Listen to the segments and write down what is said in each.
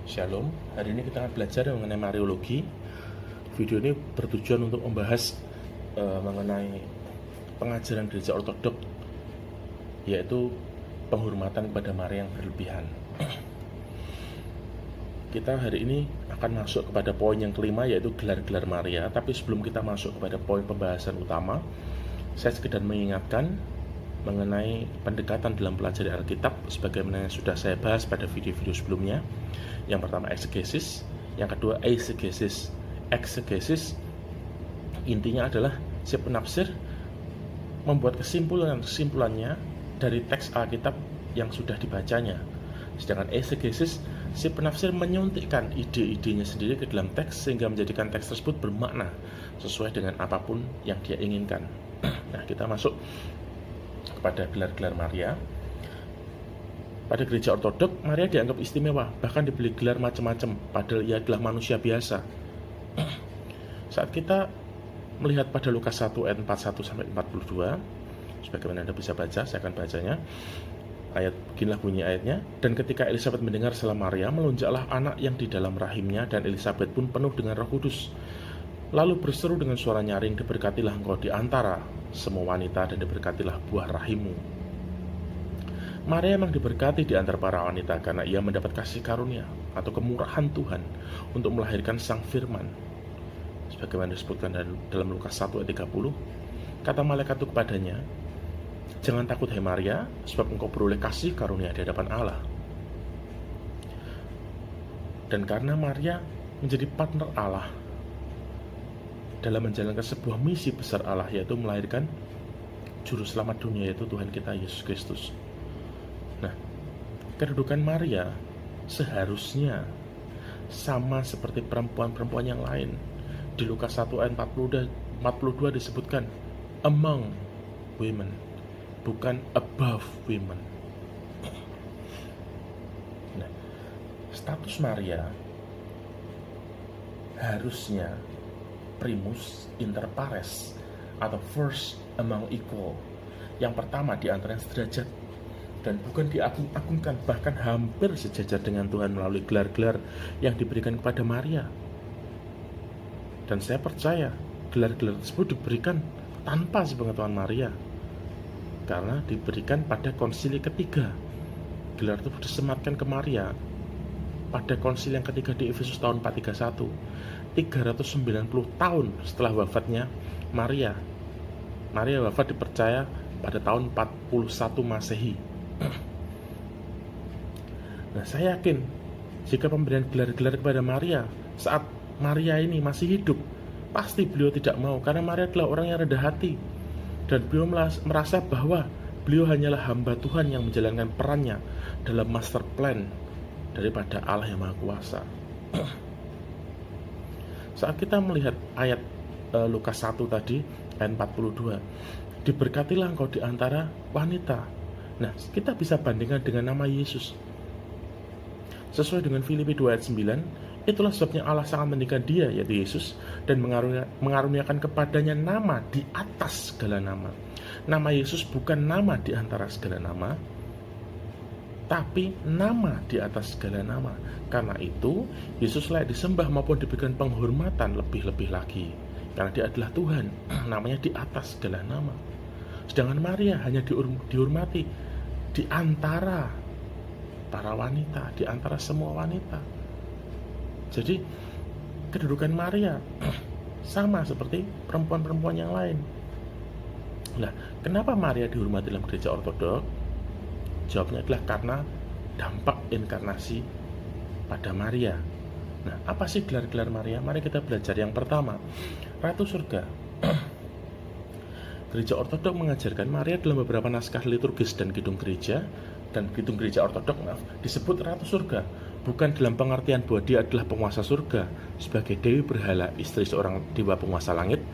Shalom, hari ini kita akan belajar mengenai Mariologi. Video ini bertujuan untuk membahas mengenai pengajaran gereja ortodok, yaitu penghormatan kepada Maria yang berlebihan. Kita hari ini akan masuk kepada poin yang kelima, yaitu gelar-gelar Maria. Tapi sebelum kita masuk kepada poin pembahasan utama, saya sekedar mengingatkan mengenai pendekatan dalam pelajari Alkitab sebagaimana yang sudah saya bahas pada video-video sebelumnya. Yang pertama eksegesis, yang kedua eisegesis. Eksegesis intinya adalah si penafsir membuat kesimpulannya dari teks Alkitab yang sudah dibacanya. Sedangkan eisegesis, si penafsir menyuntikkan ide-idenya sendiri ke dalam teks sehingga menjadikan teks tersebut bermakna sesuai dengan apapun yang dia inginkan. Nah, kita masuk kepada gelar-gelar Maria. Pada gereja ortodok, Maria dianggap istimewa, bahkan diberi gelar macam-macam, padahal ia adalah manusia biasa. Saat kita melihat pada Lukas 1 ayat 41-42, sebagaimana Anda bisa baca, saya akan bacanya. Beginilah bunyi ayatnya. Dan ketika Elisabet mendengar salam Maria, melonjaklah anak yang di dalam rahimnya, dan Elisabet pun penuh dengan Roh Kudus. Lalu berseru dengan suara nyaring, diberkatilah engkau di antara semua wanita, dan diberkatilah buah rahimmu. Maria memang diberkati di antara para wanita karena ia mendapat kasih karunia atau kemurahan Tuhan untuk melahirkan Sang Firman. Sebagaimana disebutkan dalam Lukas 1 ayat 30, kata malaikat itu kepadanya, "Jangan takut hai Maria, sebab engkau beroleh kasih karunia di hadapan Allah." Dan karena Maria menjadi partner Allah dalam menjalankan sebuah misi besar Allah, yaitu melahirkan juru selamat dunia, yaitu Tuhan kita Yesus Kristus. Nah, kedudukan Maria seharusnya sama seperti perempuan-perempuan yang lain. Di Lukas 1 ayat 42 disebutkan among women, bukan above women. Nah, status Maria harusnya primus inter pares atau first among equal, yang pertama di antara yang sederajat, dan bukan diagung-agungkan, bahkan hampir sejajar dengan Tuhan melalui gelar-gelar yang diberikan kepada Maria. Dan saya percaya gelar-gelar tersebut diberikan tanpa sepengetahuan Maria, karena diberikan pada konsili ketiga. Gelar tersebut disematkan ke Maria pada konsili yang ketiga di Efesus tahun 431, 390 tahun setelah wafatnya Maria. Maria wafat dipercaya pada tahun 41 Masehi. Nah, saya yakin jika pemberian gelar-gelar kepada Maria saat Maria ini masih hidup, pasti beliau tidak mau, karena Maria adalah orang yang rendah hati, dan beliau merasa bahwa beliau hanyalah hamba Tuhan yang menjalankan perannya dalam master plan daripada Allah yang Maha Kuasa. Saat kita melihat ayat Lukas 1 tadi, ayat 42, diberkatilah engkau di antara wanita. Nah, kita bisa bandingkan dengan nama Yesus. Sesuai dengan Filipi 2 ayat 9, itulah sebabnya Allah sangat meninggikan dia, yaitu Yesus, dan mengaruniakan kepadanya nama di atas segala nama. Nama Yesus bukan nama di antara segala nama, tapi nama di atas segala nama. Karena itu, Yesus layak disembah maupun diberikan penghormatan lebih-lebih lagi, karena dia adalah Tuhan, namanya di atas segala nama. Sedangkan Maria hanya dihormati di antara para wanita, di antara semua wanita. Jadi kedudukan Maria sama seperti perempuan-perempuan yang lain. Nah, kenapa Maria dihormati dalam gereja ortodok? Jawabnya adalah karena dampak inkarnasi pada Maria. Nah, apa sih gelar-gelar Maria? Mari kita belajar. Yang pertama, Ratu Surga. Gereja ortodok mengajarkan Maria dalam beberapa naskah liturgis dan kidung gereja ortodok disebut Ratu Surga, bukan dalam pengertian bahwa dia adalah penguasa surga sebagai Dewi Berhala, istri seorang dewa penguasa langit,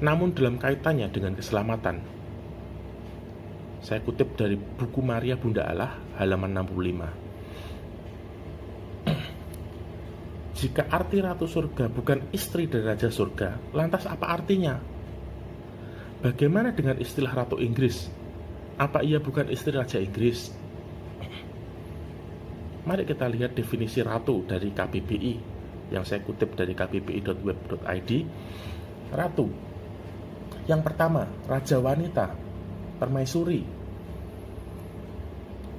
namun dalam kaitannya dengan keselamatan. Saya kutip dari buku Maria Bunda Allah, halaman 65. Jika arti Ratu Surga bukan istri dari Raja Surga, lantas apa artinya? Bagaimana dengan istilah Ratu Inggris? Apa ia bukan istri Raja Inggris? Mari kita lihat definisi ratu dari KBBI yang saya kutip dari kbbi.web.id. Ratu yang pertama, raja wanita, permaisuri,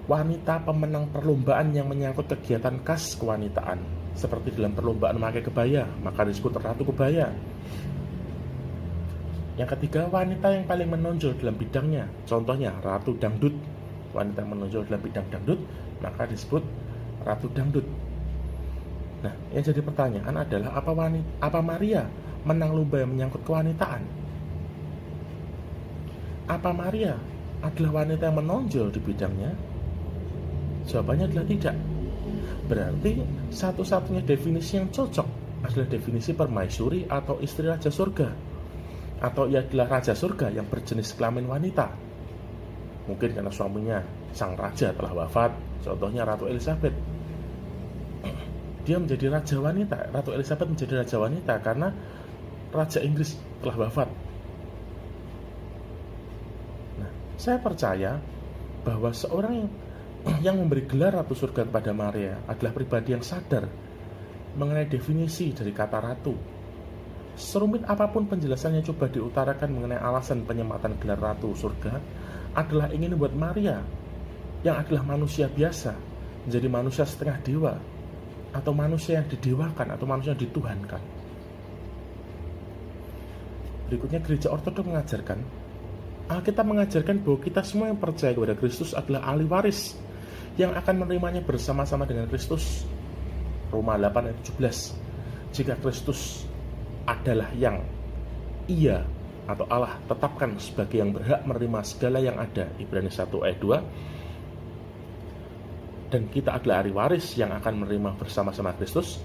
wanita pemenang perlombaan yang menyangkut kegiatan khas kewanitaan, seperti dalam perlombaan memakai kebaya, maka disebut ratu kebaya. Yang ketiga, wanita yang paling menonjol dalam bidangnya, contohnya ratu dangdut. Wanita yang menonjol dalam bidang dangdut, maka disebut ratu dangdut. Nah, yang jadi pertanyaan adalah apa Maria menang lomba yang menyangkut kewanitaan? Apa Maria adalah wanita yang menonjol di bidangnya? Jawabannya adalah tidak. Berarti satu-satunya definisi yang cocok adalah definisi permaisuri atau istri raja surga, atau ia adalah raja surga yang berjenis kelamin wanita. Mungkin karena suaminya sang raja telah wafat, contohnya Ratu Elizabeth. Dia menjadi raja wanita. Ratu Elizabeth menjadi raja wanita karena Raja Inggris telah wafat. Nah, saya percaya bahwa seorang yang memberi gelar Ratu Surga kepada Maria adalah pribadi yang sadar mengenai definisi dari kata ratu. Serumit apapun penjelasan yang coba diutarakan mengenai alasan penyematan gelar Ratu Surga adalah ingin membuat Maria, yang adalah manusia biasa, menjadi manusia setengah dewa, atau manusia yang didewakan, atau manusia yang dituhankan. Berikutnya, gereja ortodok mengajarkan, Alkitab mengajarkan bahwa kita semua yang percaya kepada Kristus adalah ahli waris yang akan menerimanya bersama-sama dengan Kristus. Roma 8 ayat 17. Jika Kristus adalah yang Ia atau Allah tetapkan sebagai yang berhak menerima segala yang ada, Ibrani 1 ayat 2, dan kita adalah ahli waris yang akan menerima bersama-sama Kristus,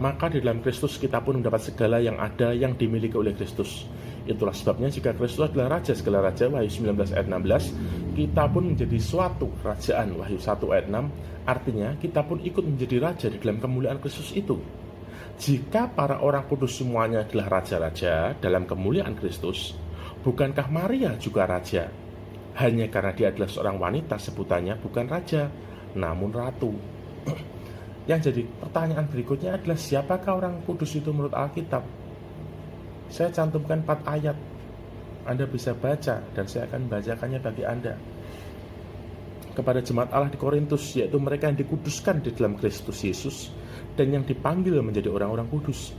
maka di dalam Kristus kita pun mendapat segala yang ada yang dimiliki oleh Kristus. Itulah sebabnya jika Kristus adalah raja segala raja, Wahyu 19 ayat 16, kita pun menjadi suatu kerajaan, Wahyu 1 ayat 6. Artinya kita pun ikut menjadi raja di dalam kemuliaan Kristus itu. Jika para orang kudus semuanya adalah raja-raja dalam kemuliaan Kristus, bukankah Maria juga raja? Hanya karena dia adalah seorang wanita, sebutannya bukan raja, namun ratu. Yang jadi pertanyaan berikutnya adalah, siapakah orang kudus itu menurut Alkitab? Saya cantumkan 4 ayat. Anda bisa baca dan saya akan membacakannya bagi Anda. Kepada jemaat Allah di Korintus, yaitu mereka yang dikuduskan di dalam Kristus Yesus dan yang dipanggil menjadi orang-orang kudus,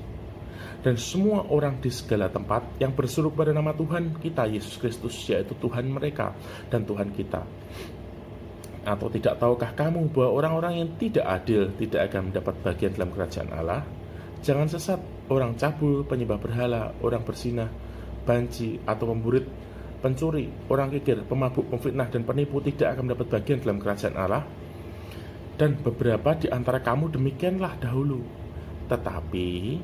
dan semua orang di segala tempat yang berseru pada nama Tuhan kita Yesus Kristus, yaitu Tuhan mereka dan Tuhan kita. Atau tidak tahukah kamu bahwa orang-orang yang tidak adil tidak akan mendapat bagian dalam kerajaan Allah? Jangan sesat, orang cabul, penyembah berhala, orang berzinah, banci atau pemburit, pencuri, orang kikir, pemabuk, pemfitnah, dan penipu tidak akan mendapat bagian dalam kerajaan Allah. Dan beberapa di antara kamu demikianlah dahulu. Tetapi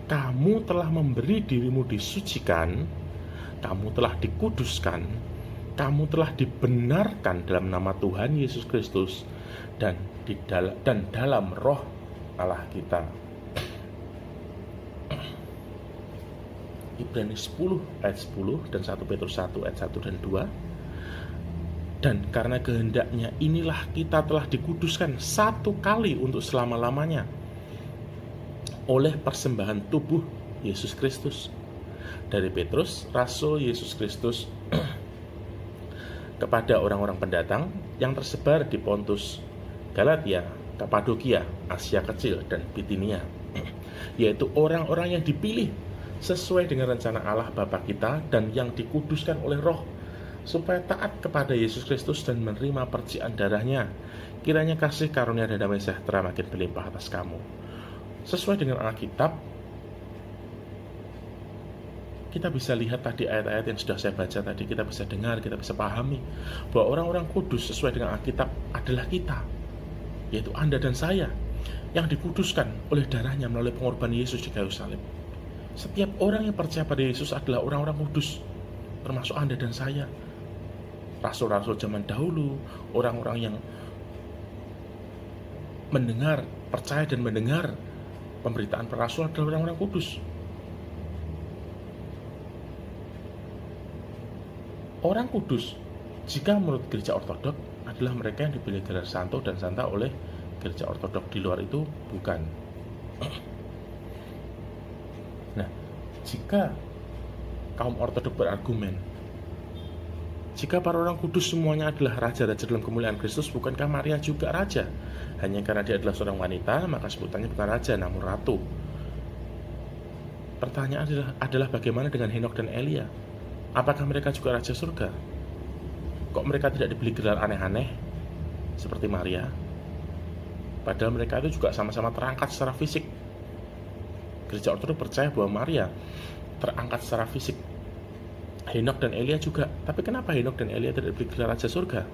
kamu telah memberi dirimu disucikan, kamu telah dikuduskan, kamu telah dibenarkan dalam nama Tuhan Yesus Kristus dan dalam roh Allah kita. Ibrani 10 ayat 10 dan 1 Petrus 1 ayat 1 dan 2. Dan karena kehendaknya inilah kita telah dikuduskan satu kali untuk selama-lamanya oleh persembahan tubuh Yesus Kristus. Dari Petrus, Rasul Yesus Kristus, kepada orang-orang pendatang yang tersebar di Pontus, Galatia, Kapadokia, Asia Kecil, dan Bitinia, yaitu orang-orang yang dipilih sesuai dengan rencana Allah Bapa kita dan yang dikuduskan oleh Roh, supaya taat kepada Yesus Kristus dan menerima percikan darahnya. Kiranya kasih karunia dan damai sejahtera makin berlimpah atas kamu. Sesuai dengan Alkitab, kita bisa lihat tadi ayat-ayat yang sudah saya baca tadi, kita bisa dengar, kita bisa pahami bahwa orang-orang kudus sesuai dengan Alkitab adalah kita, yaitu Anda dan saya, yang dikuduskan oleh darahnya melalui pengorbanan Yesus di kayu salib. Setiap orang yang percaya pada Yesus adalah orang-orang kudus, termasuk Anda dan saya. Rasul-rasul zaman dahulu, orang-orang yang mendengar, percaya dan mendengar pemberitaan para rasul adalah orang-orang kudus. Orang kudus, jika menurut gereja ortodok, adalah mereka yang dipilih gelar santo dan santa oleh gereja ortodok di luar itu bukan. Nah, jika kaum ortodok berargumen, jika para orang kudus semuanya adalah raja-raja dalam kemuliaan Kristus, bukankah Maria juga raja? Hanya karena dia adalah seorang wanita, maka sebutannya bukan raja, namun ratu. Pertanyaan adalah bagaimana dengan Henokh dan Elia? Apakah mereka juga raja surga? Kok mereka tidak diberi gelar aneh-aneh seperti Maria? Padahal mereka itu juga sama-sama terangkat secara fisik. Gereja Ortodok percaya bahwa Maria terangkat secara fisik. Henokh dan Elia juga. Tapi kenapa Henokh dan Elia tidak diberi gelar raja surga?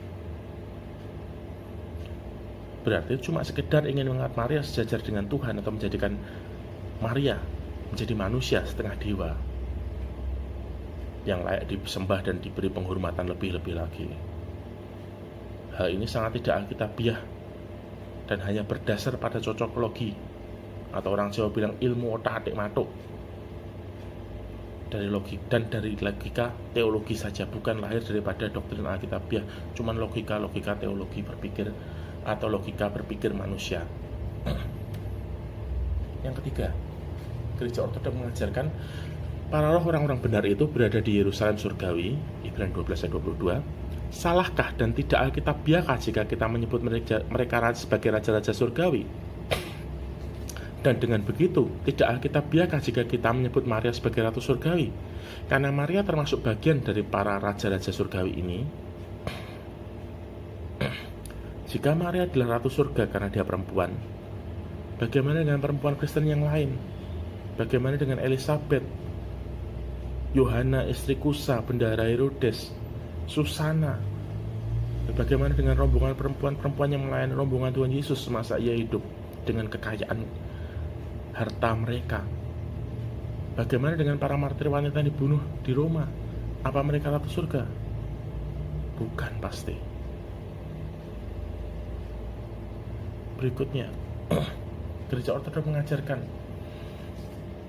Berarti cuma sekedar ingin mengangkat Maria sejajar dengan Tuhan, atau menjadikan Maria menjadi manusia setengah dewa yang layak disembah dan diberi penghormatan lebih-lebih lagi. Hal ini sangat tidak alkitabiah dan hanya berdasar pada cocokologi, atau orang Jawa bilang ilmu otak-atik matuk, dari logika teologi saja, bukan lahir daripada doktrin alkitabiah, cuman logika teologi berpikir atau logika berpikir manusia. Yang ketiga, gereja ortodok mengajarkan para roh orang-orang benar itu berada di Yerusalem surgawi, Ibrani 12 ayat 22. Salahkah dan tidak alkitabiahkah jika kita menyebut mereka sebagai raja-raja surgawi? Dan dengan begitu, tidak alkitabiahkah jika kita menyebut Maria sebagai ratu surgawi? Karena Maria termasuk bagian dari para raja-raja surgawi ini. Jika Maria adalah ratu surga karena dia perempuan, bagaimana dengan perempuan Kristen yang lain? Bagaimana dengan Elizabeth, Yohana istri Kusa, bendahara Herodes, Susana? Bagaimana dengan rombongan perempuan-perempuan yang melayani rombongan Tuhan Yesus semasa ia hidup dengan kekayaan harta mereka? Bagaimana dengan para martir wanita yang dibunuh di Roma? Apa mereka ratu surga? Bukan pasti. Berikutnya, gereja ortodok mengajarkan,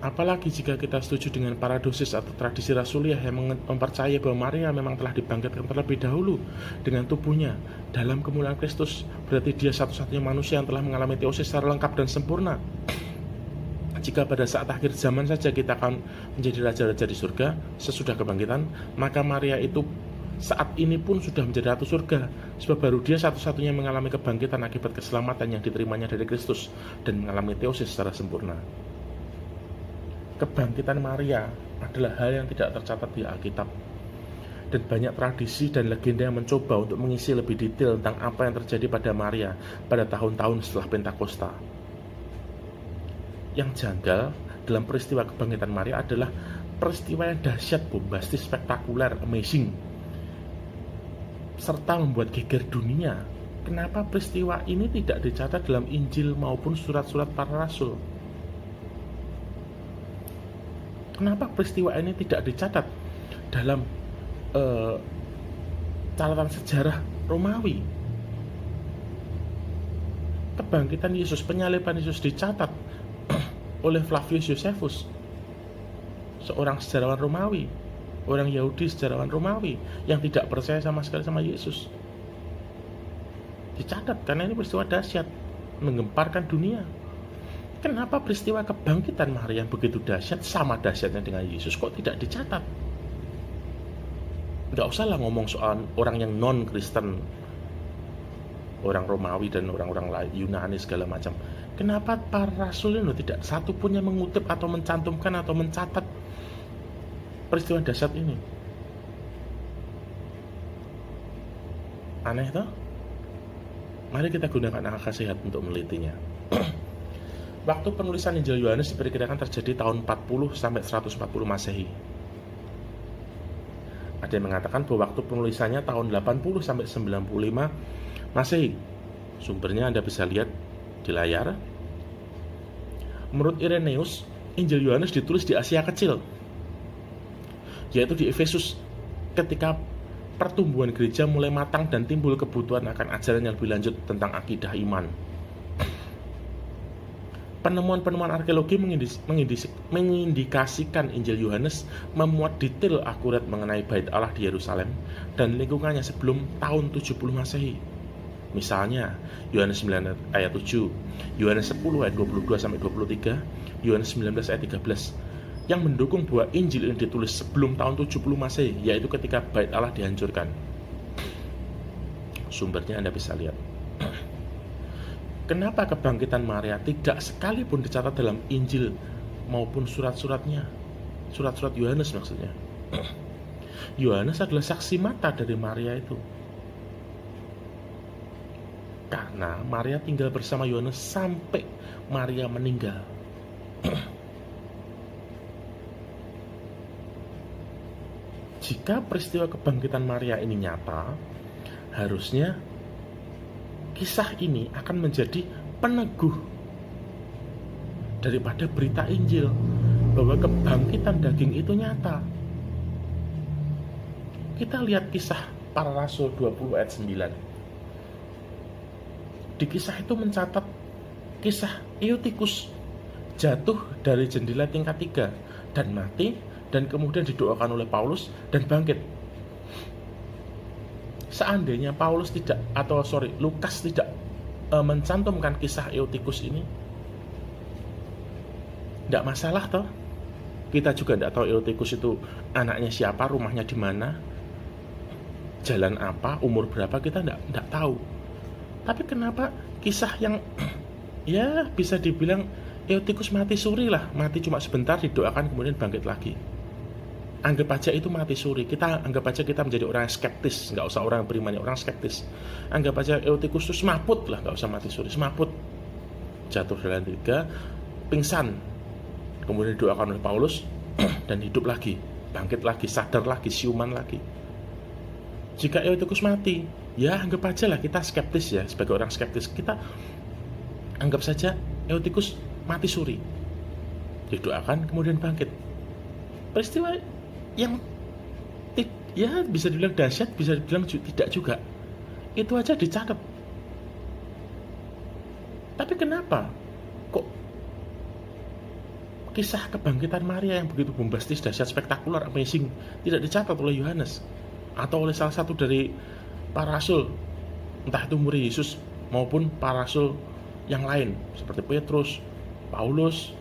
apalagi jika kita setuju dengan paradosis atau tradisi rasuliah yang mempercayai bahwa Maria memang telah dibangkitkan terlebih dahulu dengan tubuhnya dalam kemuliaan Kristus, berarti dia satu-satunya manusia yang telah mengalami teosis secara lengkap dan sempurna. Jika pada saat akhir zaman saja kita akan menjadi raja-raja di surga sesudah kebangkitan, maka Maria itu saat ini pun sudah menjadi ratu surga, sebab baru dia satu-satunya mengalami kebangkitan akibat keselamatan yang diterimanya dari Kristus dan mengalami teosis secara sempurna. Kebangkitan Maria adalah hal yang tidak tercatat di Alkitab, dan banyak tradisi dan legenda yang mencoba untuk mengisi lebih detail tentang apa yang terjadi pada Maria pada tahun-tahun setelah Pentakosta. Yang janggal dalam peristiwa kebangkitan Maria adalah peristiwa yang dahsyat, bombastis, spektakuler, amazing, serta membuat geger dunia. Kenapa peristiwa ini tidak dicatat dalam Injil maupun surat-surat para rasul? Kenapa peristiwa ini tidak dicatat dalam catatan sejarah Romawi? Kebangkitan Yesus, penyaliban Yesus dicatat oleh Flavius Josephus, seorang sejarawan Romawi, orang Yahudi sejarawan Romawi yang tidak percaya sama sekali sama Yesus. Dicatat karena ini peristiwa dahsyat, menggemparkan dunia. Kenapa peristiwa kebangkitan Maria yang begitu dahsyat, sama dahsyatnya dengan Yesus, kok tidak dicatat? Nggak usahlah ngomong soal orang yang non-Kristen, orang Romawi dan orang-orang lain, Yunani segala macam. Kenapa para rasul ini tidak satu pun yang mengutip atau mencantumkan atau mencatat peristiwa dahsyat ini? Aneh toh? Mari kita gunakan akal sehat untuk melitinya. Waktu penulisan Injil Yohanes diperkirakan terjadi tahun 40 sampai 140 Masehi. Ada yang mengatakan bahwa waktu penulisannya tahun 80 sampai 95 Masehi. Sumbernya Anda bisa lihat di layar. Menurut Irenaeus, Injil Yohanes ditulis di Asia Kecil, yaitu di Efesus, ketika pertumbuhan gereja mulai matang dan timbul kebutuhan akan ajaran yang lebih lanjut tentang akidah iman. Penemuan-penemuan arkeologi mengindikasikan Injil Yohanes memuat detail akurat mengenai Bait Allah di Yerusalem dan lingkungannya sebelum tahun 70 Masehi. Misalnya Yohanes 9 ayat 7, Yohanes 10 ayat 22 sampai 23, Yohanes 19 ayat 13 yang mendukung bahwa Injil ini ditulis sebelum tahun 70 Masehi, yaitu ketika Bait Allah dihancurkan. Sumbernya Anda bisa lihat. Kenapa kebangkitan Maria tidak sekalipun dicatat dalam Injil maupun surat-suratnya? Surat-surat Yohanes maksudnya. Yohanes adalah saksi mata dari Maria itu. Karena Maria tinggal bersama Yohanes sampai Maria meninggal. Jika peristiwa kebangkitan Maria ini nyata, harusnya kisah ini akan menjadi peneguh daripada berita Injil bahwa kebangkitan daging itu nyata. Kita lihat kisah para rasul 20 ayat 9. Di kisah itu mencatat kisah Eutikus jatuh dari jendela tingkat 3 dan mati, dan kemudian didoakan oleh Paulus dan bangkit. Seandainya Lukas tidak mencantumkan kisah Eutikus ini, tidak masalah toh. Kita juga tidak tahu Eutikus itu anaknya siapa, rumahnya di mana, jalan apa, umur berapa, kita tidak tahu. Tapi kenapa kisah yang ya bisa dibilang Eutikus mati suri lah, mati cuma sebentar, didoakan kemudian bangkit lagi. Anggap aja itu mati suri. Kita anggap aja kita menjadi orang yang skeptis, nggak usah orang beriman, orang skeptis. Anggap aja Eutikus itu semaput lah, nggak usah mati suri, semaput, jatuh dalam 3, pingsan, kemudian didoakan oleh Paulus dan hidup lagi, bangkit lagi, sadar lagi, siuman lagi. Jika Eutikus mati, ya anggap aja lah kita skeptis ya, sebagai orang skeptis kita anggap saja Eutikus mati suri, didoakan kemudian bangkit. Peristiwa yang ya bisa dibilang dahsyat, bisa dibilang tidak juga, itu aja dicatat. Tapi kenapa kok kisah kebangkitan Maria yang begitu bombastis, dahsyat, spektakuler, amazing tidak dicatat oleh Yohanes atau oleh salah satu dari para rasul, entah itu murid Yesus maupun para rasul yang lain seperti Petrus, Paulus,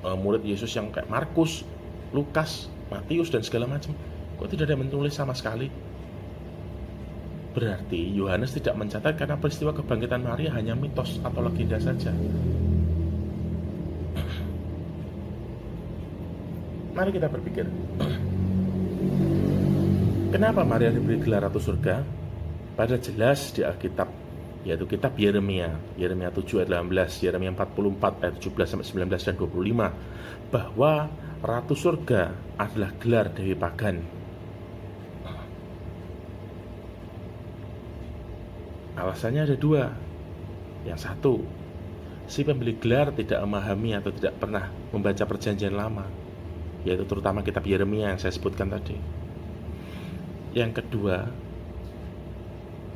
murid Yesus yang kayak Markus, Lukas, Matius dan segala macam? Kok tidak ada menulis sama sekali? Berarti Yohanes tidak mencatat karena peristiwa kebangkitan Maria hanya mitos atau legenda saja. Mari kita berpikir, kenapa Maria diberi gelar Ratu Surga? Pada jelas di Alkitab, yaitu kitab Yeremia 7 ayat 18, Yeremia 44 ayat 17 sampai 19 dan 25, bahwa Ratu Surga adalah gelar Dewi Pagan. Alasannya ada dua. Yang satu, si pembeli gelar tidak memahami atau tidak pernah membaca perjanjian lama, yaitu terutama kitab Yeremia yang saya sebutkan tadi. Yang kedua,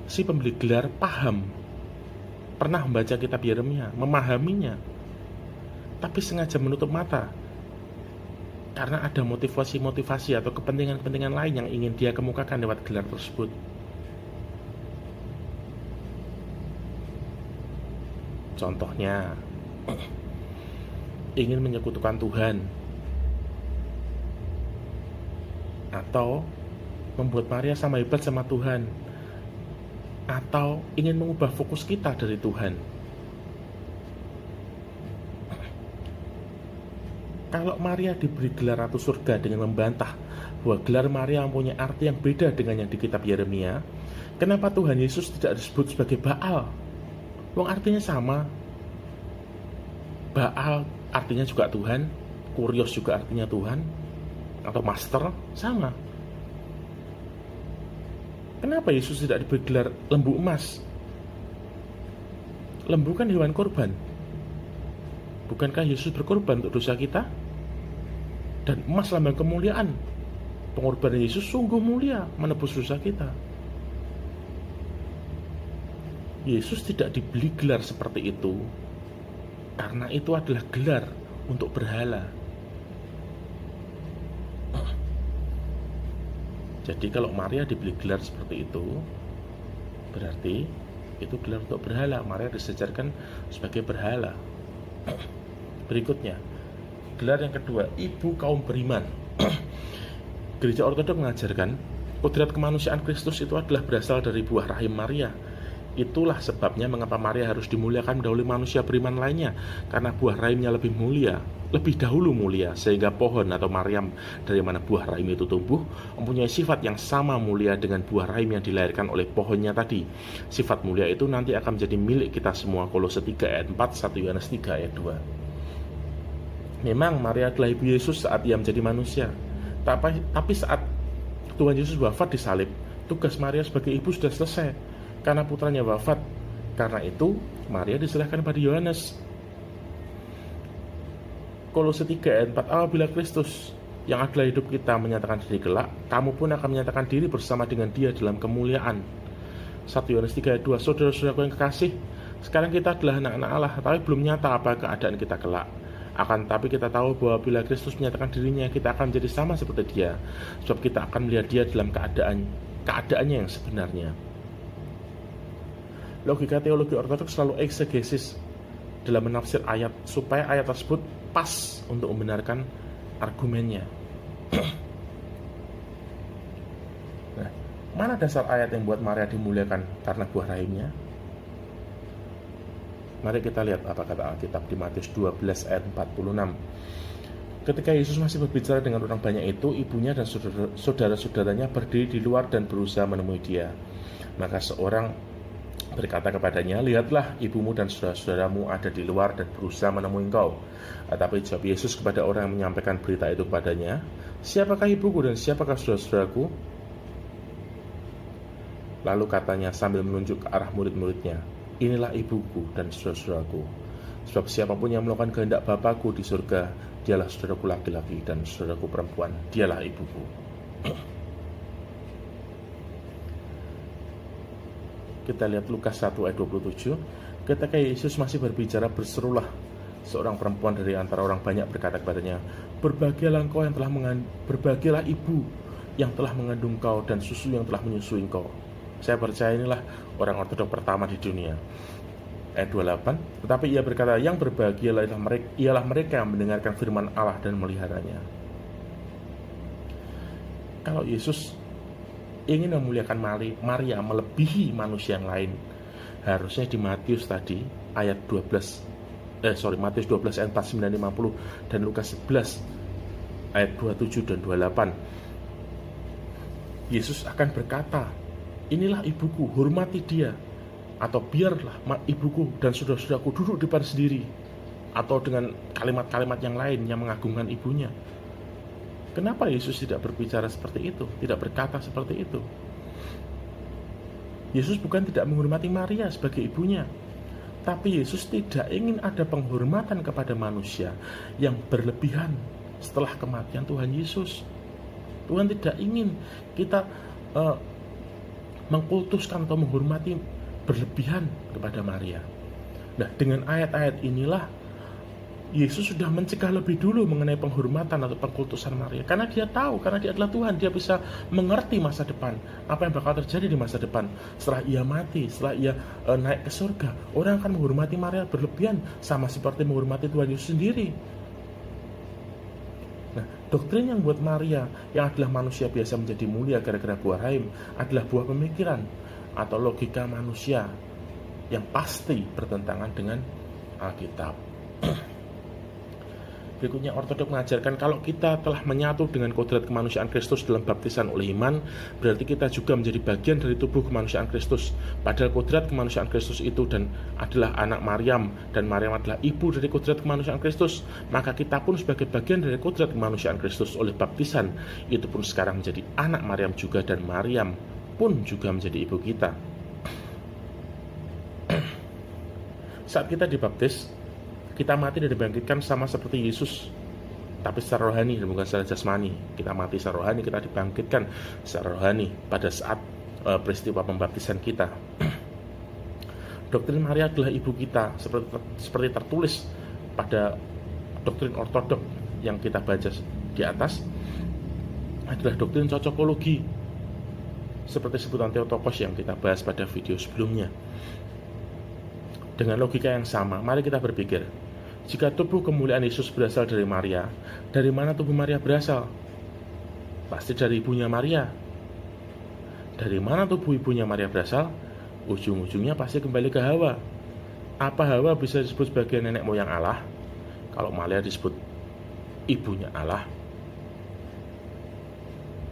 si pembeli gelar paham, pernah membaca kitab Yeremia, memahaminya, tapi sengaja menutup mata karena ada motivasi-motivasi atau kepentingan-kepentingan lain yang ingin dia kemukakan lewat gelar tersebut. Contohnya, ingin menyekutukan Tuhan, atau membuat Maria sama hebat sama Tuhan, atau ingin mengubah fokus kita dari Tuhan. Kalau Maria diberi gelar Ratu Surga dengan membantah bahwa gelar Maria mempunyai arti yang beda dengan yang di kitab Yeremia, kenapa Tuhan Yesus tidak disebut sebagai Baal? Wong artinya sama. Baal artinya juga Tuhan, Kurios juga artinya Tuhan, atau Master, sama. Kenapa Yesus tidak diberi gelar lembu emas? Lembu kan hewan korban. Bukankah Yesus berkorban untuk dosa kita? Dan emas lambang kemuliaan. Pengorbanan Yesus sungguh mulia, menebus dosa kita. Yesus tidak diberi gelar seperti itu karena itu adalah gelar untuk berhala. Jadi kalau Maria diberi gelar seperti itu, berarti itu gelar untuk berhala. Maria disejarkan sebagai berhala. Berikutnya, gelar yang kedua, ibu kaum beriman. Gereja Ortodok mengajarkan kodrat kemanusiaan Kristus itu adalah berasal dari buah rahim Maria. Itulah sebabnya mengapa Maria harus dimuliakan mendahului manusia beriman lainnya, karena buah rahimnya lebih mulia, lebih dahulu mulia, sehingga pohon atau Maryam dari mana buah rahim itu tumbuh mempunyai sifat yang sama mulia dengan buah rahim yang dilahirkan oleh pohonnya tadi. Sifat mulia itu nanti akan menjadi milik kita semua. Kolose 3 ayat 4, 1 Yohanes 3 ayat 2. Memang Maria adalah ibu Yesus saat ia menjadi manusia, tapi saat Tuhan Yesus wafat di salib, tugas Maria sebagai ibu sudah selesai karena putranya wafat. Karena itu Maria diserahkan pada Yohanes. Kolose 3 ayat 4, apabila Kristus yang adalah hidup kita menyatakan diri kelak, kamu pun akan menyatakan diri bersama dengan Dia dalam kemuliaan. 1 Yohanes 3 ayat 2, saudara-saudaraku yang kekasih, sekarang kita adalah anak-anak Allah, tapi belum nyata apa keadaan kita kelak. Akan tapi kita tahu bahwa bila Kristus menyatakan dirinya, kita akan menjadi sama seperti Dia, sebab kita akan melihat Dia dalam keadaannya yang sebenarnya. Logika teologi ortodoks selalu eksegesis dalam menafsir ayat supaya ayat tersebut pas untuk membenarkan argumennya. Nah, mana dasar ayat yang buat Maria dimuliakan karena buah rahimnya? Mari kita lihat apa kata Alkitab di Matius 12 ayat 46. Ketika Yesus masih berbicara dengan orang banyak itu, ibunya dan saudara-saudaranya berdiri di luar dan berusaha menemui Dia. Maka seorang berkata kepadanya, lihatlah, ibumu dan saudara-saudaramu ada di luar dan berusaha menemui engkau. Tetapi jawab Yesus kepada orang yang menyampaikan berita itu kepadanya, siapakah ibuku dan siapakah saudara-saudaraku? Lalu katanya sambil menunjuk ke arah murid-muridnya, inilah ibuku dan saudara-saudaraku. Sebab siapapun yang melakukan kehendak Bapakku di surga, dialah saudaraku laki-laki dan saudaraku perempuan, dialah ibuku. Kita lihat Lukas 1 ayat 27. Ketika Yesus masih berbicara, berserulah seorang perempuan dari antara orang banyak berkata kepadanya, berbahagialah engkau yang telah berbahagialah ibu yang telah mengandung kau dan susu yang telah menyusui engkau. Saya percaya inilah orang ortodok pertama di dunia. Ayat 28, tetapi ia berkata, yang berbahagia ialah mereka yang mendengarkan firman Allah dan meliharanya. Kalau Yesus ingin memuliakan Maria melebihi manusia yang lain, harusnya di Matius tadi ayat Matius 12 ayat 49 50 dan Lukas 11 ayat 27 dan 28. Yesus akan berkata, inilah ibuku, hormati dia, atau biarlah ibuku dan saudara-saudaraku duduk di depan sendiri, atau dengan kalimat-kalimat yang lain yang mengagungkan ibunya. Kenapa Yesus tidak berbicara seperti itu, tidak berkata seperti itu? Yesus bukan tidak menghormati Maria sebagai ibunya, tapi Yesus tidak ingin ada penghormatan kepada manusia yang berlebihan setelah kematian Tuhan Yesus. Tuhan tidak ingin kita mengkultuskan atau menghormati berlebihan kepada Maria. Nah, dengan ayat-ayat inilah Yesus sudah mencegah lebih dulu mengenai penghormatan atau pengkultusan Maria. Karena dia tahu, karena dia adalah Tuhan, dia bisa mengerti masa depan, apa yang bakal terjadi di masa depan. Setelah ia mati, setelah ia naik ke surga, orang akan menghormati Maria berlebihan, sama seperti menghormati Tuhan Yesus sendiri. Nah, doktrin yang buat Maria, yang adalah manusia biasa menjadi mulia gara-gara buah rahim, adalah buah pemikiran atau logika manusia yang pasti bertentangan dengan Alkitab. Berikutnya, ortodok mengajarkan kalau kita telah menyatu dengan kodrat kemanusiaan Kristus dalam baptisan oleh iman, berarti kita juga menjadi bagian dari tubuh kemanusiaan Kristus. Padahal kodrat kemanusiaan Kristus itu dan adalah anak Maryam, dan Maryam adalah ibu dari kodrat kemanusiaan Kristus. Maka kita pun sebagai bagian dari kodrat kemanusiaan Kristus oleh baptisan, itu pun sekarang menjadi anak Maryam juga, dan Maryam pun juga menjadi ibu kita. Saat kita dibaptis, kita mati dan dibangkitkan sama seperti Yesus, tapi secara rohani dan bukan secara jasmani. Kita mati secara rohani, kita dibangkitkan secara rohani pada saat peristiwa pembaptisan kita. Doktrin Maria adalah ibu kita, seperti tertulis pada doktrin ortodok yang kita baca di atas, adalah doktrin cocokologi, seperti sebutan Theotokos yang kita bahas pada video sebelumnya. Dengan logika yang sama, mari kita berpikir, jika tubuh kemuliaan Yesus berasal dari Maria, dari mana tubuh Maria berasal? Pasti dari ibunya Maria. Dari mana tubuh ibunya Maria berasal? Ujung-ujungnya pasti kembali ke Hawa. Apa Hawa bisa disebut sebagai nenek moyang Allah? Kalau Maria disebut ibunya Allah,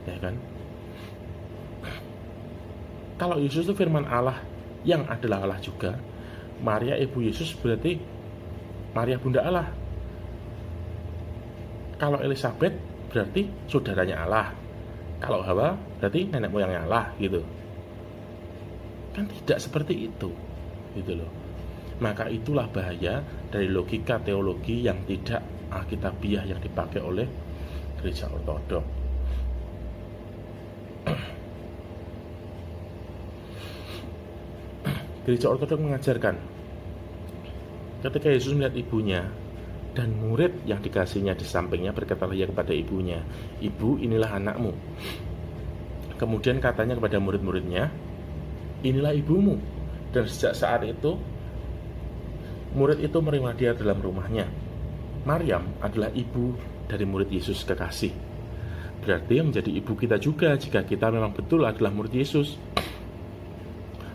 ya kan? Kalau Yesus itu firman Allah yang adalah Allah juga, Maria ibu Yesus berarti Maria bunda Allah. Kalau Elizabeth berarti saudaranya Allah. Kalau Hawa berarti nenek moyangnya Allah gitu. Kan tidak seperti itu, gitu loh. Maka itulah bahaya dari logika teologi yang tidak alkitabiah yang dipakai oleh gereja ortodok. Gereja ortodok mengajarkan ketika Yesus melihat ibunya dan murid yang dikasihnya di sampingnya, berkatalah ia kepada ibunya, "Ibu, inilah anakmu." Kemudian katanya kepada murid-muridnya, "Inilah ibumu." Dan sejak saat itu murid itu menerima dia dalam rumahnya. Maryam adalah ibu dari murid Yesus kekasih. Berarti yang menjadi ibu kita juga jika kita memang betul adalah murid Yesus.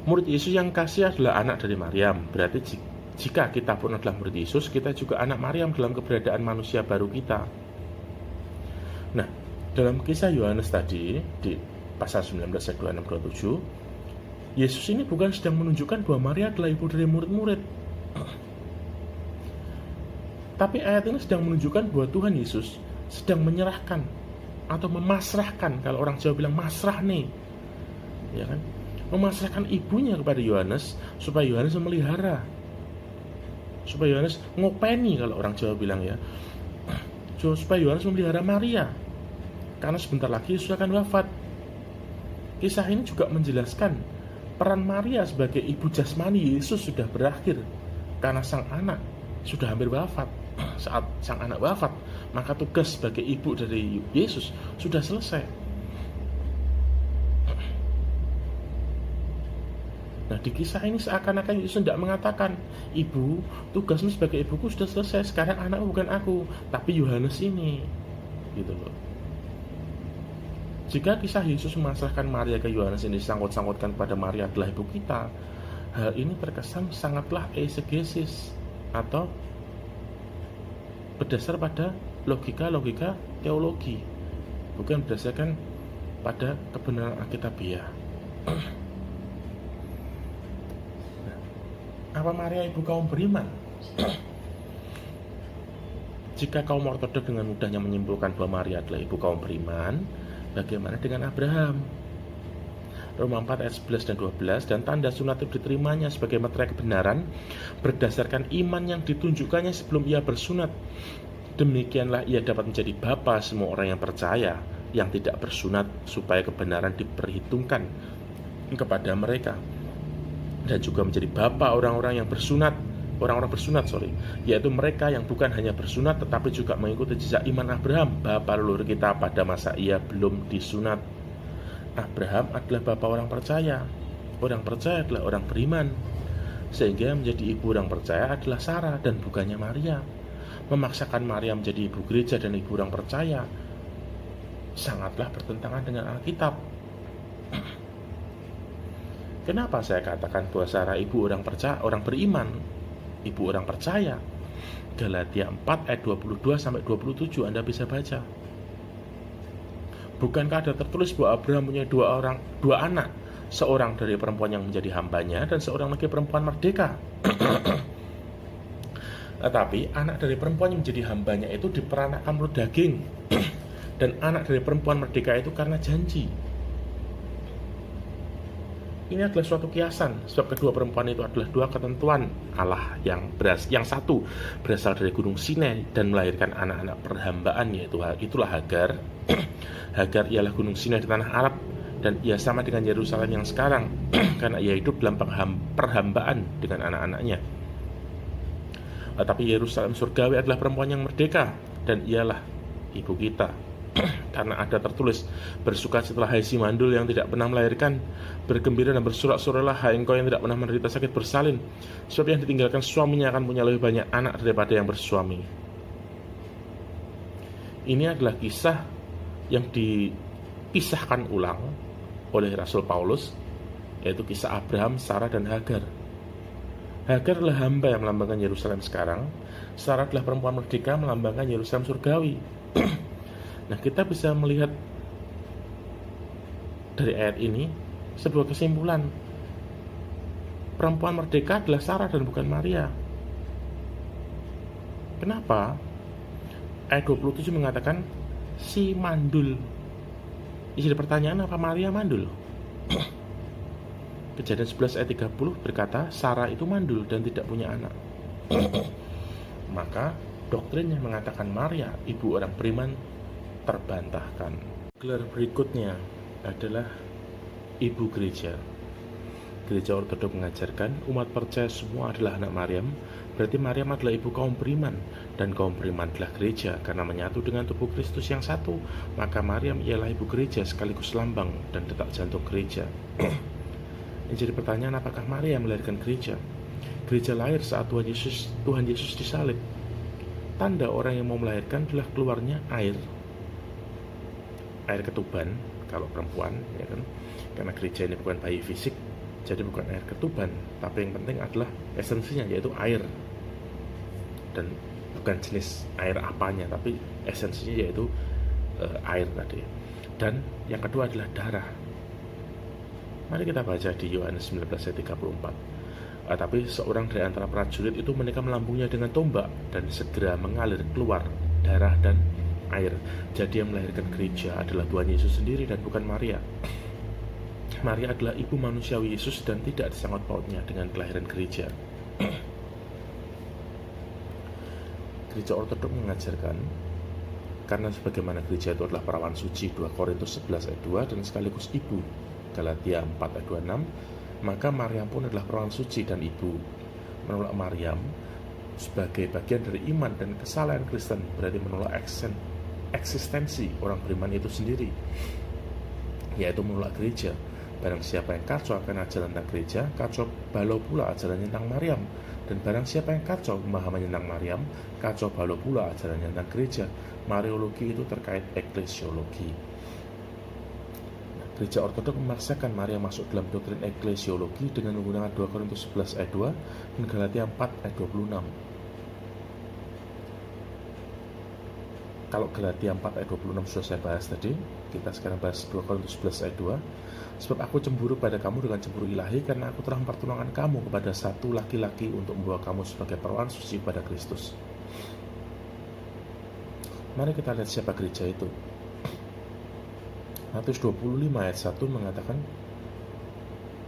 Murid Yesus yang kasih adalah anak dari Maryam. Berarti jika kita pun adalah murid Yesus, kita juga anak Maryam dalam keberadaan manusia baru kita. Nah, dalam kisah Yohanes tadi di pasal 19 ayat 26-27, Yesus ini bukan sedang menunjukkan bahwa Maria adalah ibu dari murid-murid. Tapi ayat ini sedang menunjukkan bahwa Tuhan Yesus sedang menyerahkan atau memasrahkan, kalau orang Jawa bilang masrah nih, ya kan? Memasrahkan ibunya kepada Yohanes supaya Yohanes memelihara, supaya Yohanes ngopeni, kalau orang Jawa bilang ya, supaya Yohanes memelihara Maria, karena sebentar lagi Yesus akan wafat. Kisah ini juga menjelaskan peran Maria sebagai ibu jasmani Yesus sudah berakhir karena sang anak sudah hampir wafat. Saat sang anak wafat, maka tugas sebagai ibu dari Yesus sudah selesai. Nah, di kisah ini seakan-akan Yesus tidak mengatakan, "Ibu, tugasmu sebagai ibuku sudah selesai, sekarang anakmu bukan aku, tapi Yohanes ini." Gitu loh. Jika kisah Yesus memasrahkan Maria ke Yohanes ini disangkut-sangkutkan pada Maria adalah ibu kita, hal ini terkesan sangatlah eisegesis atau berdasar pada logika-logika teologi, bukan berdasarkan pada kebenaran alkitabiah. Apa Maria ibu kaum beriman? Jika kaum ortodok dengan mudahnya menyimpulkan bahwa Maria adalah ibu kaum beriman, bagaimana dengan Abraham? Roma 4 ayat 11 dan 12, dan tanda sunat itu diterimanya sebagai meterai kebenaran berdasarkan iman yang ditunjukkannya sebelum ia bersunat. Demikianlah ia dapat menjadi bapa semua orang yang percaya yang tidak bersunat, supaya kebenaran diperhitungkan kepada mereka, dan juga menjadi bapa orang-orang yang bersunat, yaitu mereka yang bukan hanya bersunat tetapi juga mengikuti jejak iman Abraham, bapa leluhur kita, pada masa ia belum disunat. Abraham adalah bapa orang percaya. Orang percaya adalah orang beriman, sehingga menjadi ibu orang percaya adalah Sarah dan bukannya Maria. Memaksakan Maria menjadi ibu gereja dan ibu orang percaya sangatlah bertentangan dengan Alkitab. Kenapa saya katakan bahwa Sarah ibu orang percaya, orang beriman, ibu orang percaya? Galatia 4 ayat 22 sampai 27 Anda bisa baca. Bukankah ada tertulis bahwa Abraham punya dua anak, seorang dari perempuan yang menjadi hambanya dan seorang lagi perempuan merdeka? Tetapi anak dari perempuan yang menjadi hambanya itu diperanakkan menurut daging, dan anak dari perempuan merdeka itu karena janji. Ini adalah suatu kiasan, sebab kedua perempuan itu adalah dua ketentuan Allah yang satu berasal dari Gunung Sinai dan melahirkan anak-anak perhambaan, yaitu itulah Hagar. Hagar ialah Gunung Sinai di tanah Arab, dan ia sama dengan Yerusalem yang sekarang karena ia hidup dalam perhambaan dengan anak-anaknya. Tetapi Yerusalem surgawi adalah perempuan yang merdeka, dan ialah ibu kita. Karena ada tertulis, bersukacitalah hai si mandul yang tidak pernah melahirkan, bergembira dan bersorak-sorailah hai engkau yang tidak pernah menderita sakit bersalin, sebab yang ditinggalkan suaminya akan punya lebih banyak anak daripada yang bersuami. Ini adalah kisah yang dipisahkan ulang oleh Rasul Paulus, yaitu kisah Abraham, Sarah, dan Hagar. Hagar adalah hamba yang melambangkan Yerusalem sekarang. Sarah adalah perempuan merdeka melambangkan Yerusalem surgawi. Nah, kita bisa melihat dari ayat ini sebuah kesimpulan. Perempuan merdeka adalah Sarah dan bukan Maria. Kenapa? Ayat 27 mengatakan si mandul. Jadi pertanyaan, apa Maria mandul? Kejadian 11 ayat 30 berkata Sarah itu mandul dan tidak punya anak. Maka doktrin yang mengatakan Maria ibu orang beriman terbantahkan. Gelar berikutnya adalah ibu gereja. Gereja Ortodok mengajarkan umat percaya semua adalah anak Maryam. Berarti Maryam adalah ibu kaum beriman, dan kaum beriman adalah gereja karena menyatu dengan tubuh Kristus yang satu. Maka Maryam ialah ibu gereja sekaligus lambang dan detak jantung gereja. Jadi pertanyaan, apakah Maria melahirkan gereja? Gereja lahir saat Tuhan Yesus disalib. Tanda orang yang mau melahirkan adalah keluarnya air ketuban kalau perempuan, ya kan? Karena gereja ini bukan bayi fisik, jadi bukan air ketuban, tapi yang penting adalah esensinya, yaitu air. Dan bukan jenis air apanya, tapi esensinya yaitu air tadi. Dan yang kedua adalah darah. Mari kita baca di Yohanes 19 ayat 34. Tapi seorang dari antara prajurit itu menikam lambungnya dengan tombak, dan segera mengalir keluar darah dan air. Jadi yang melahirkan gereja adalah Tuhan Yesus sendiri dan bukan Maria. Maria adalah ibu manusiawi Yesus dan tidak disangkut pautnya dengan kelahiran gereja. Gereja Ortodok mengajarkan karena sebagaimana gereja itu adalah perawan suci, 2 Korintus 11 ayat 2, dan sekaligus ibu, Galatia 4 ayat 26, maka Maryam pun adalah perawan suci dan ibu. Menolak Maryam sebagai bagian dari iman dan kesalahan Kristen berarti menolak eksistensi orang beriman itu sendiri, yaitu menolak gereja. Barang siapa yang kacau akan ajaran tentang gereja, kacau balau pula ajaran tentang Maryam. Dan barang siapa yang kacau pemahaman tentang Maryam, kacau balau pula ajaran tentang gereja. Mariologi itu terkait eklesiologi. Gereja Ortodok memaksakan Maria masuk dalam doktrin eklesiologi dengan menggunakan 2 Korintus 11 ayat 2 dan Galatia 4 ayat 26. Kalau Galatia 4 ayat 26 sudah saya bahas tadi, kita sekarang bahas 2 Korintus 11 ayat 2. Sebab aku cemburu pada kamu dengan cemburu ilahi, karena aku telah mempertunangkan kamu kepada satu laki-laki untuk membawa kamu sebagai perawan suci pada Kristus. Mari kita lihat siapa gereja itu. Matius 25 ayat 1 mengatakan,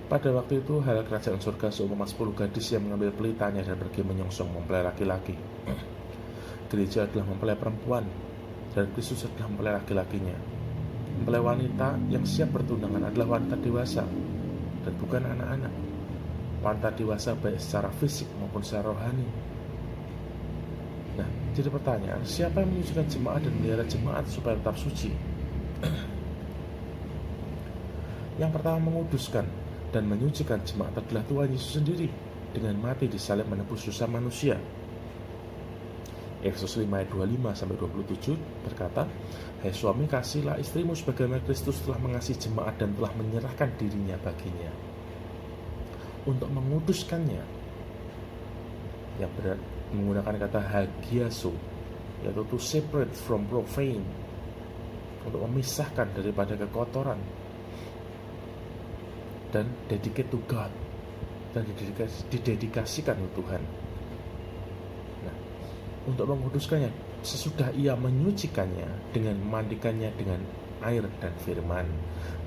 pada waktu itu hal kerajaan surga seumpama 10 gadis yang mengambil pelitanya dan pergi menyongsong mempelai laki-laki. Gereja adalah mempelai perempuan, dan Kristus adalah mempelai laki-lakinya. Mempelai wanita yang siap bertunangan adalah wanita dewasa dan bukan anak-anak. Wanita dewasa baik secara fisik maupun secara rohani. Nah, jadi pertanyaan, siapa yang menyucikan jemaat dan melihara jemaat supaya tetap suci? Yang pertama menguduskan dan menyucikan jemaat adalah Tuhan Yesus sendiri dengan mati di salib menebus dosa manusia. Efesus 5 ayat 25-27 berkata, hai suami, kasihilah istrimu sebagaimana Kristus telah mengasihi jemaat dan telah menyerahkan dirinya baginya untuk menguduskannya, yang menggunakan kata hagiaso, yaitu to separate from profane, untuk memisahkan daripada kekotoran, dan dedicate to God, dan didedikasikan untuk Tuhan. Nah, untuk menguduskannya sesudah ia menyucikannya dengan memandikannya dengan air dan firman.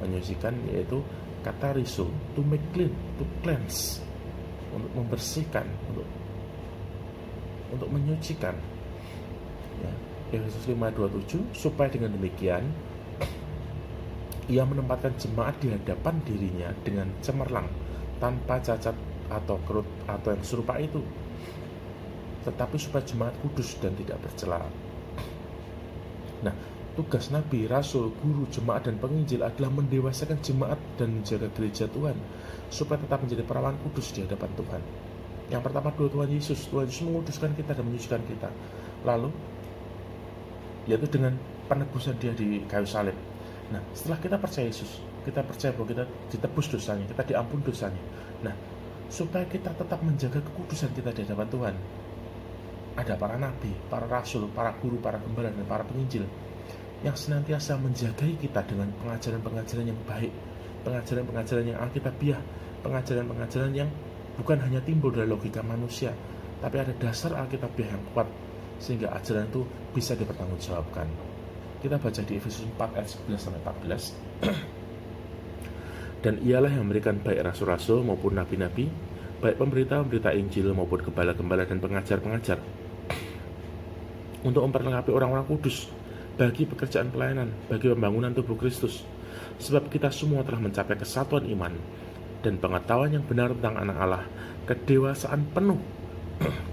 Menyucikan yaitu katarizo, to make clean, to cleanse, untuk membersihkan, untuk menyucikan. Ya, Efesus 5:27, supaya dengan demikian ia menempatkan jemaat di hadapan dirinya dengan cemerlang, tanpa cacat atau kerut atau yang serupa itu, tetapi supaya jemaat kudus dan tidak bercela. Nah, Tugas nabi, rasul, guru, jemaat, dan penginjil adalah mendewasakan jemaat dan menjaga gereja Tuhan supaya tetap menjadi perawan kudus di hadapan Tuhan. Yang pertama dua Tuhan Yesus menguduskan kita dan menyucikan kita. Lalu yaitu dengan penebusan dia di kayu salib. Nah, setelah kita percaya Yesus, kita percaya bahwa kita ditebus dosanya, kita diampun dosanya. Nah, supaya kita tetap menjaga kekudusan kita di hadapan Tuhan, ada para nabi, para rasul, para guru, para gembala, dan para penginjil yang senantiasa menjagai kita dengan pengajaran-pengajaran yang baik, pengajaran-pengajaran yang alkitabiah, pengajaran-pengajaran yang bukan hanya timbul dari logika manusia, tapi ada dasar alkitabiah yang kuat, sehingga ajaran itu bisa dipertanggungjawabkan. Kita baca di Efesus 4 ayat 11-14. Dan ialah yang memberikan baik rasul-rasul maupun nabi-nabi, baik pemberita-pemberita Injil maupun gembala-gembala dan pengajar-pengajar, untuk memperlengkapi orang-orang kudus bagi pekerjaan pelayanan, bagi pembangunan tubuh Kristus. Sebab kita semua telah mencapai kesatuan iman dan pengetahuan yang benar tentang anak Allah, kedewasaan penuh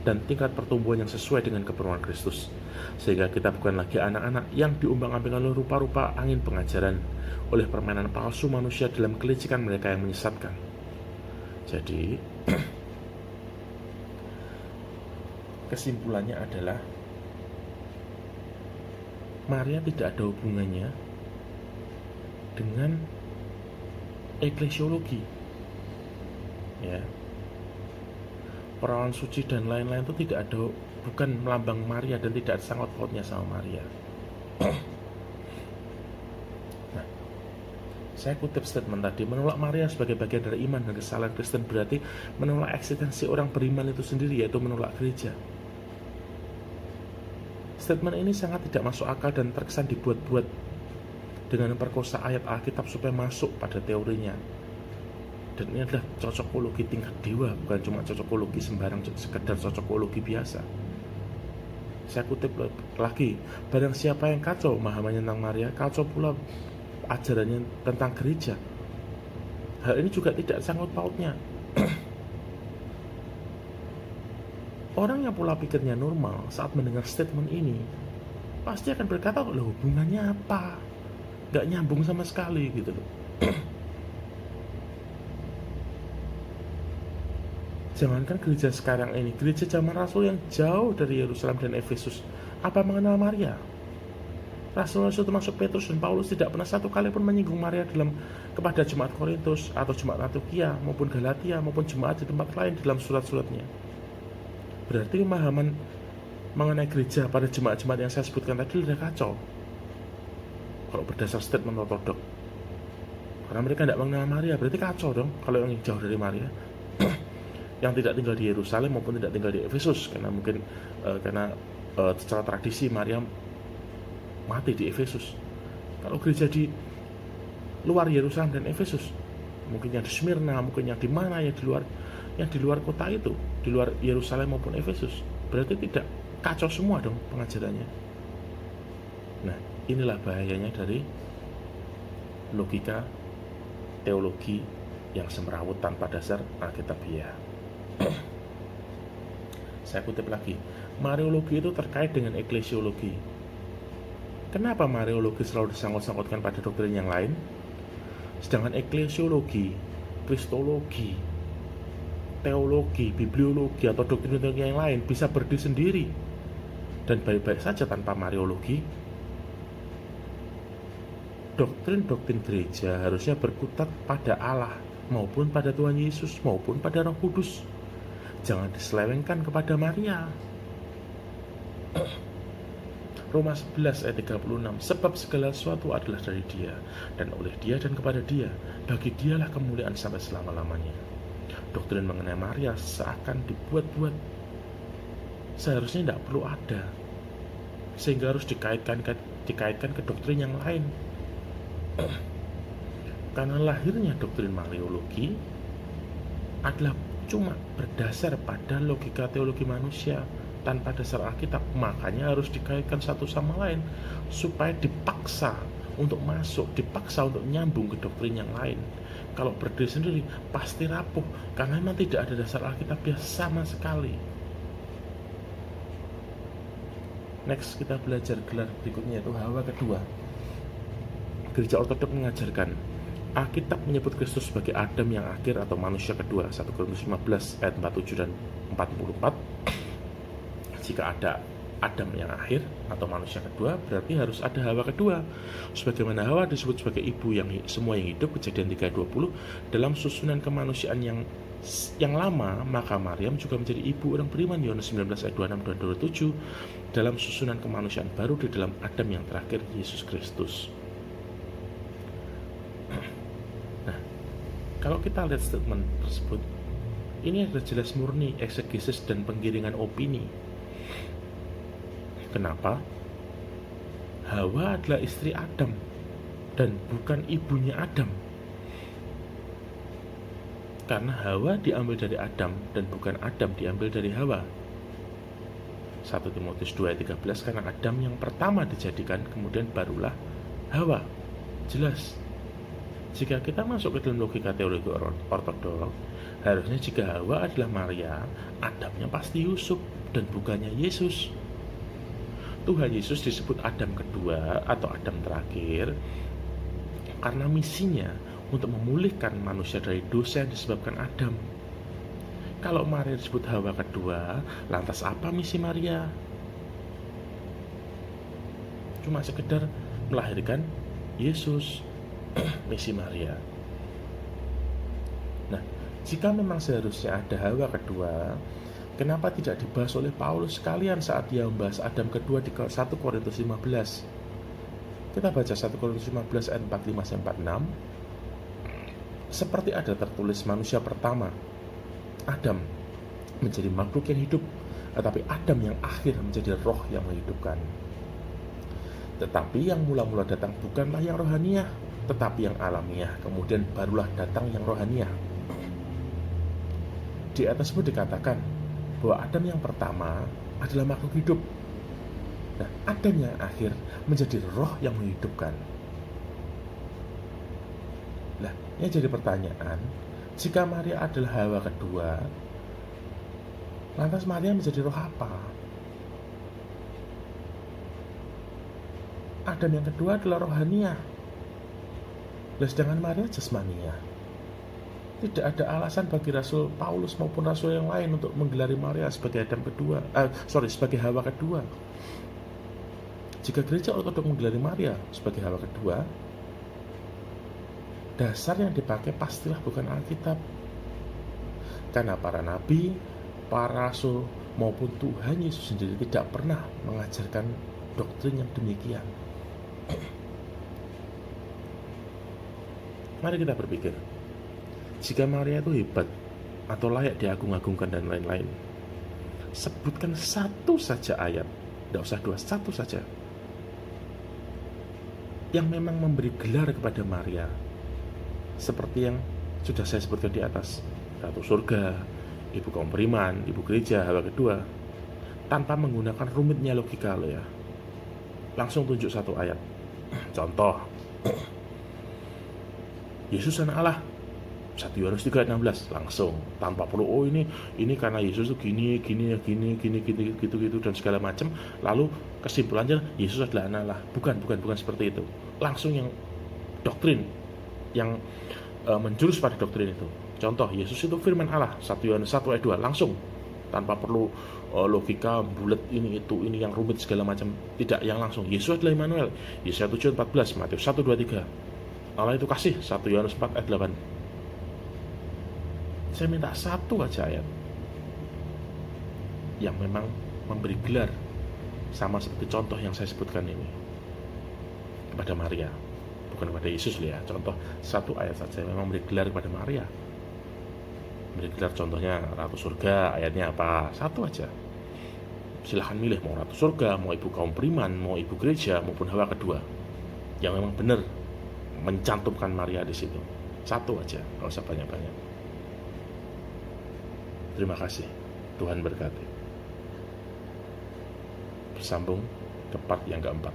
dan tingkat pertumbuhan yang sesuai dengan keperluan Kristus, sehingga kita bukan lagi anak-anak yang diumbang-ambingkan oleh rupa-rupa angin pengajaran, oleh permainan palsu manusia dalam kelicikan mereka yang menyesatkan. Jadi kesimpulannya adalah Maria tidak ada hubungannya dengan eklesiologi, ya, perawan suci dan lain-lain itu tidak ada, bukan melambang Maria dan tidak ada sangkut pautnya sama Maria. Nah, saya kutip statement tadi, menolak Maria sebagai bagian dari iman dan kesalahan Kristen berarti menolak eksistensi orang beriman itu sendiri, yaitu menolak gereja. Statement ini sangat tidak masuk akal dan terkesan dibuat-buat dengan memperkosa ayat Alkitab supaya masuk pada teorinya. Dan ini adalah cocokologi tingkat dewa, bukan cuma cocokologi sembarang sekedar cocokologi biasa. Saya kutip lagi, barang siapa yang kacau pemahamannya tentang Maria, kacau pula ajarannya tentang gereja. Hal ini juga tidak sangkut pautnya. Orang yang pola pikirnya normal saat mendengar statement ini pasti akan berkata, loh hubungannya apa? Gak nyambung sama sekali gitu loh. Jangankan gereja sekarang ini, gereja zaman Rasul yang jauh dari Yerusalem dan Efesus, apa mengenal Maria? Rasul-rasul termasuk Petrus dan Paulus tidak pernah satu kali pun menyinggung Maria kepada jemaat Korintus atau jemaat Antioquia maupun Galatia maupun jemaat di tempat lain dalam surat-suratnya. Berarti pemahaman mengenai gereja pada jemaat-jemaat yang saya sebutkan tadi sudah kacau kalau berdasar statement ortodok. Karena mereka tidak mengenal Maria, berarti kacau dong kalau yang jauh dari Maria. Yang tidak tinggal di Yerusalem maupun tidak tinggal di Efesus, karena mungkin secara tradisi Maria mati di Efesus. Kalau gereja di luar Yerusalem dan Efesus, mungkin yang di Smyrna, mungkin yang di mana, yang di luar kota itu, di luar Yerusalem maupun Efesus, berarti tidak kacau semua dong pengajarannya. Nah, inilah bahayanya dari logika teologi yang semrawut tanpa dasar alkitabiah. Saya kutip lagi, Mariologi itu terkait dengan eklesiologi. Kenapa Mariologi selalu disangkut-sangkutkan pada doktrin yang lain, sedangkan eklesiologi, kristologi, teologi, bibliologi, atau doktrin yang lain bisa berdiri sendiri dan baik-baik saja tanpa Mariologi? Doktrin-doktrin gereja harusnya berkutat pada Allah maupun pada Tuhan Yesus maupun pada Roh Kudus. Jangan diselewengkan kepada Maria. Roma 11 ayat 36, sebab segala sesuatu adalah dari Dia dan oleh Dia dan kepada Dia, bagi Dialah kemuliaan sampai selama-lamanya. Doktrin mengenai Maria seakan dibuat-buat, seharusnya tidak perlu ada, sehingga harus dikaitkan ke doktrin yang lain. Karena lahirnya doktrin Mariologi adalah cuma berdasar pada logika teologi manusia tanpa dasar Alkitab, makanya harus dikaitkan satu sama lain supaya dipaksa untuk masuk, dipaksa untuk nyambung ke doktrin yang lain. Kalau berdiri sendiri pasti rapuh karena memang tidak ada dasar Alkitabiah sama sekali. Next, kita belajar gelar berikutnya, yaitu Hawa kedua. Gereja Ortodok mengajarkan Alkitab menyebut Kristus sebagai Adam yang akhir atau manusia kedua, 1 Korintus 15 ayat 47 dan 44. Jika ada Adam yang akhir atau manusia kedua, berarti harus ada Hawa kedua. Sebagaimana Hawa disebut sebagai ibu yang semua yang hidup, Kejadian 3:20, dalam susunan kemanusiaan yang lama, maka Maryam juga menjadi ibu orang beriman, Yohanes 19 ayat 26 dan 27, dalam susunan kemanusiaan baru di dalam Adam yang terakhir, Yesus Kristus. Nah, kalau kita lihat statement tersebut, ini adalah jelas murni eksegesis dan penggiringan opini. Kenapa? Hawa adalah istri Adam dan bukan ibunya Adam. Karena Hawa diambil dari Adam dan bukan Adam diambil dari Hawa. 1 Timotius 2 ayat 13, karena Adam yang pertama dijadikan, kemudian barulah Hawa. Jelas. Jika kita masuk ke dalam logika teologi ortodok, harusnya jika Hawa adalah Maria, Adamnya pasti Yusuf dan bukannya Yesus. Tuhan Yesus disebut Adam kedua atau Adam terakhir karena misinya untuk memulihkan manusia dari dosa yang disebabkan Adam. Kalau Maria disebut Hawa kedua, lantas apa misi Maria? Cuma sekedar melahirkan Yesus. Misi Maria. Nah, jika memang seharusnya ada Hawa kedua, kenapa tidak dibahas oleh Paulus sekalian saat dia membahas Adam kedua di 1 Korintus 15? Kita baca 1 Korintus 15 ayat 45-46. Seperti ada tertulis, manusia pertama, Adam, menjadi makhluk yang hidup, tetapi Adam yang akhir menjadi roh yang menghidupkan. Tetapi yang mula-mula datang bukanlah yang rohaniah, tetapi yang alamiah, kemudian barulah datang yang rohaniah. Di atas pun dikatakan bahwa Adam yang pertama adalah makhluk hidup. Nah, Adam yang akhir menjadi roh yang menghidupkan. Nah, yang jadi pertanyaan, jika Maria adalah Hawa kedua, lantas Maria menjadi roh apa? Adam yang kedua adalah rohaniah. Sedangkan Maria jasmania. Tidak ada alasan bagi Rasul Paulus maupun Rasul yang lain untuk menggelari Maria sebagai sebagai Hawa kedua. Jika gereja Ortodok menggelari Maria sebagai Hawa kedua, dasar yang dipakai pastilah bukan Alkitab. Karena para nabi, para rasul maupun Tuhan Yesus sendiri tidak pernah mengajarkan doktrin yang demikian. Mari kita berpikir, jika Maria itu hebat atau layak diagung-agungkan dan lain-lain, sebutkan satu saja ayat, tidak usah dua, satu saja, yang memang memberi gelar kepada Maria seperti yang sudah saya sebutkan di atas, Ratu Surga, Ibu kaum beriman, Ibu gereja, Hawa kedua, tanpa menggunakan rumitnya logika lo ya. Langsung tunjuk satu ayat. Contoh, Yesus anak Allah, 1 Yohanes 3:16, langsung tanpa perlu ini karena Yesus itu gini gitu dan segala macam, lalu kesimpulannya Yesus adalah anak Allah. Bukan seperti itu. Langsung yang doktrin yang menjurus pada doktrin itu. Contoh, Yesus itu firman Allah, 1 Yohanes 1 ayat 2, langsung tanpa perlu logika bulat ini yang rumit segala macam, tidak, yang langsung Yesus adalah Immanuel, Yesaya 7:14, Matius 1:23. Allah itu kasih, 1 Yohanes 4 ayat 8. Saya minta satu aja ayat yang memang memberi gelar sama seperti contoh yang saya sebutkan ini kepada Maria, bukan kepada Yesus ya. Contoh satu ayat saja yang memang memberi gelar kepada Maria, memberi gelar, contohnya Ratu Surga, ayatnya apa? Satu aja. Silahkan milih, mau Ratu Surga, mau Ibu kaum beriman, mau Ibu gereja, maupun Hawa kedua, yang memang benar mencantumkan Maria di situ. Satu aja, nggak usah banyak-banyak. Terima kasih, Tuhan berkati. Bersambung ke part yang keempat.